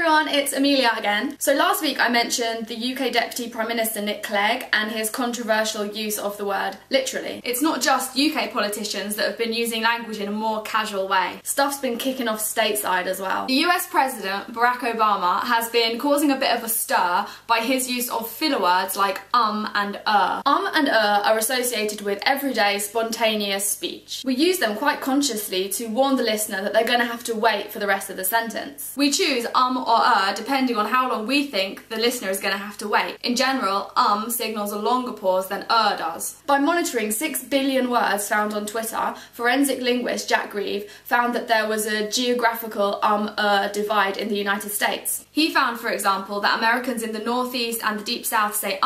everyone, it's Amelia again. So last week I mentioned the UK Deputy Prime Minister Nick Clegg and his controversial use of the word literally. It's not just UK politicians that have been using language in a more casual way. Stuff's been kicking off stateside as well. The US President, Barack Obama, has been causing a bit of a stir by his use of filler words like and and are associated with everyday spontaneous speech. We use them quite consciously to warn the listener that they're going to have to wait for the rest of the sentence. We choose or depending on how long we think the listener is going to have to wait. In general, signals a longer pause than does. By monitoring 6 billion words found on Twitter, forensic linguist Jack Grieve found that there was a geographical divide in the United States. He found, for example, that Americans in the Northeast and the Deep South say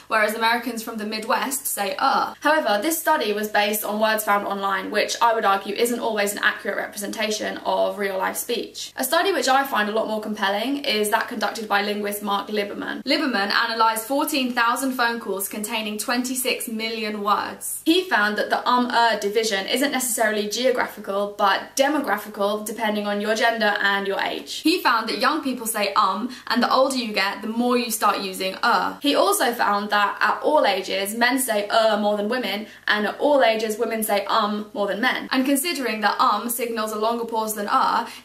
whereas Americans from the Midwest say However, this study was based on words found online, which I would argue isn't always an accurate representation of real-life speech. A study which I find a lot more compelling is that conducted by linguist Mark Liberman. Liberman analysed 14,000 phone calls containing 26 million words. He found that the division isn't necessarily geographical, but demographical, depending on your gender and your age. He found that young people say and the older you get, the more you start using He also found that at all ages, men say more than women, and at all ages, women say more than men. And considering that signals a longer pause than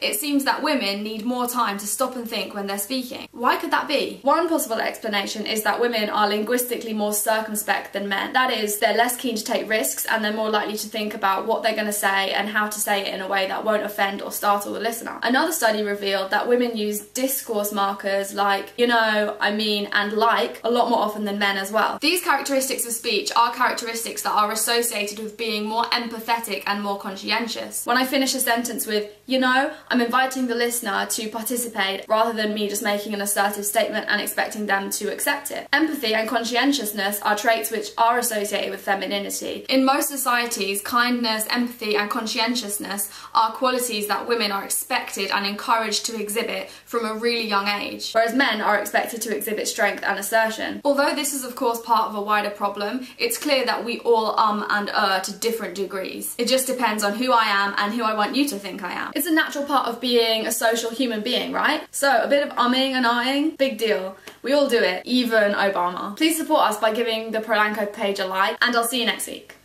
it seems that women need more time to stop and think when they're speaking. Why could that be? One possible explanation is that women are linguistically more circumspect than men. That is, they're less keen to take risks and they're more likely to think about what they're going to say and how to say it in a way that won't offend or startle the listener. Another study revealed that women use discourse markers like, you know, I mean, and like a lot more often than men as well. These characteristics of speech are characteristics that are associated with being more empathetic and more conscientious. When I finish a sentence with, you know, I'm inviting the listener to participate rather than me just making an assertive statement and expecting them to accept it. Empathy and conscientiousness are traits which are associated with femininity. In most societies, kindness, empathy and conscientiousness are qualities that women are expected and encouraged to exhibit from a really young age, whereas men are expected to exhibit strength and assertion. Although this is of course part of a wider problem, it's clear that we all and to different degrees. It just depends on who I am and who I want you to think I am. It's a natural part of being a social human being, right? So a bit of umming and ahhing, big deal. We all do it, even Obama. Please support us by giving the Prolangco page a like, and I'll see you next week.